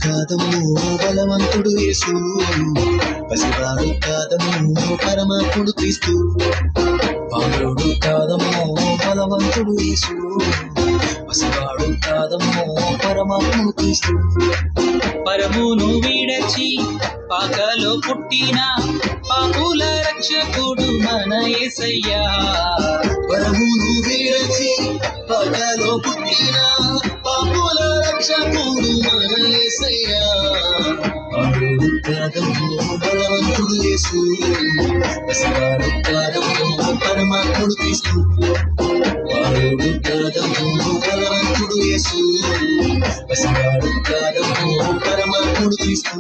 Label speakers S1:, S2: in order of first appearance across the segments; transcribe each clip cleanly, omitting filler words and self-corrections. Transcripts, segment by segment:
S1: కాదము బలవంతుడు యేసు, పసివాడు కాదము పరమాత్ముడు క్రీస్తు. బాలుడు కాదము బలవంతుడు యేసు, పసివాడు కాదము పరమాత్ముడు క్రీస్తు.
S2: పరమును విడచి పాకలో పుట్టిన పాపుల రక్షకుడు మన యేసయ్యా.
S1: పరమును విడచి పాకలో పుట్టిన పాపుల రక్షకుడు మన యేసయ్యా. బాలుడు కాదము బలవంతుడు యేసు, పసివాడు కాదము పరమాత్ముడు క్రీస్తు. బాలుడు కాదము బలవంతుడు యేసు, పసివాడు కాదము పరమాత్ముడు క్రీస్తు.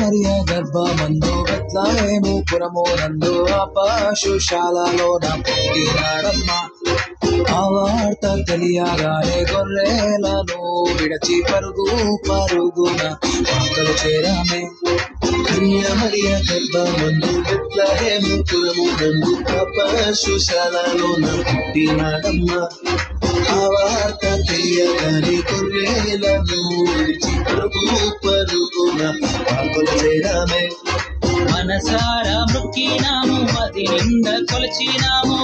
S1: మరియా గర్భమందు బెత్లెహేము పురమునందు పశుశాలలోన పుట్టినాడమ్మా. ఆ వార్త తెలియగానే గొర్రెలను విడచి పరుగున పాకలు చేరామే. మరియా గర్భమందు బెత్లెహేము పురమునందు పశుశాలలోన పుట్టినాడమ్మా. ఆ వార్త తెలియగానే గొర్రెలను విడిచి పరుగున పాకలు చేరామే.
S2: మనసారా మొక్కినాము, మది నిండా కొలిచినాము.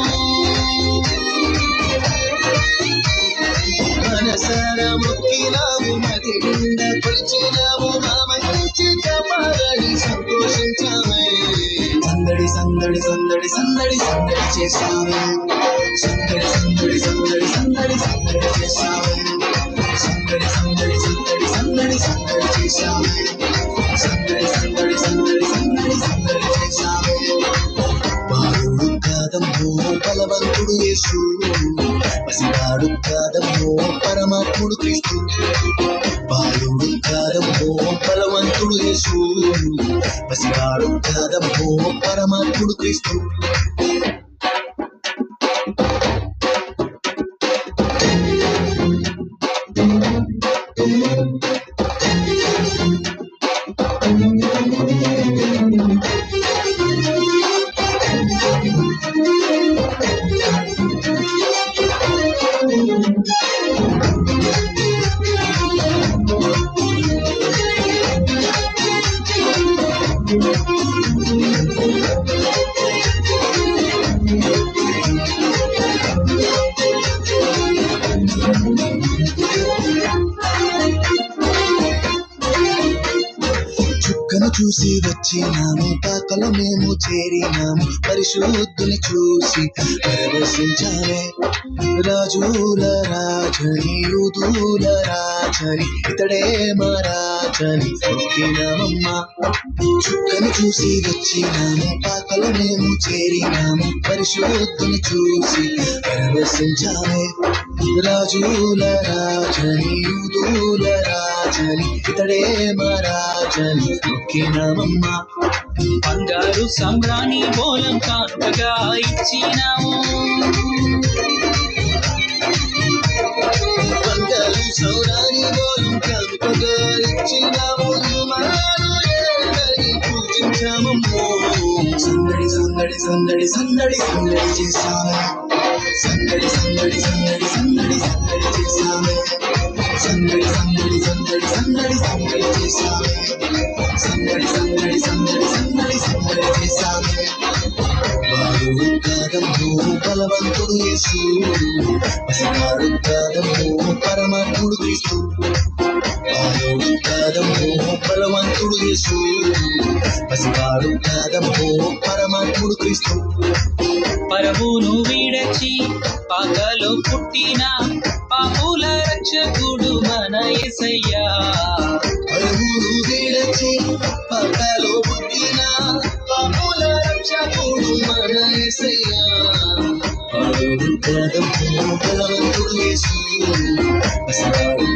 S1: మనసారా మొక్కినాము, మది నిండా కొలిచినాము. మా మంచి కాపాడని సంతోషించామే. సందడి సందడి సందడి సందడి సందడి చేశామే. సందడి సందడి సందడి సందడి సందడి చేశామే. సందడి సందడి సందడి సందడి సందడి చేశామే. సందడి సందడి సందడి సందడి సందడి చేశామే. బాలుడు కాదము బలవంతుడు యేసు, పసివాడు కాదము పరమాత్ముడు క్రీస్తు. బాలుడు కాదము బలవంతుడు యేసు, పసివాడు కాదము పరమాత్ముడు క్రీస్తు. చుక్కను చూసి వచ్చినాము, పాకలో మేము చేరినాము. పరిశుద్ధుని చూసి పరవశించామే. రాజుల రాజని యూదుల రాజని ఇతడే మా రాజని మొక్కినామమ్మా. చుక్కను చూసి వచ్చినాము, పాకలో మేము చేరినాము. పరిశుద్ధుని చూసి పరవశించామే. రాజుల రాజని యూదుల రాజని ఇతడే మా రాజని మొక్కినామమ్మా.
S2: బంగారు సంబ్రాణి బోలం కానుకగా ఇచ్చినాము.
S1: బంగారు సంబ్రాణి బోలం కానుకగా ఇచ్చినాము. పూజించామమ్మో. సందడి సందడి సందడి సందడి సందడి సందడి చేశామే సందడి సందడి సందడి సందడి సందడి చేశామే సందడి సందడి సందడి సందడి సందడి చేశామే సందడి సందడి సందడి సందడి సందడి చేశామే వాడు కాదము బలవంతుడు యేసు పసివాడు కాదము పరమాత్ముడు క్రీస్తు వాడు కాదము బలవంతుడు యేసు పసివాడు కాదము పరమాత్ముడు క్రీస్తు
S2: పరమును వీడచి పాకలో పుట్టిన పాపుల రక్షకుడు మన యేసయ్యా
S1: పరమును వీడచి పాకలో పుట్టిన పాపుల రక్షకుడు మన యేసయ్యా వాడు కాదము బలవంతుడు యేసు పసివాడు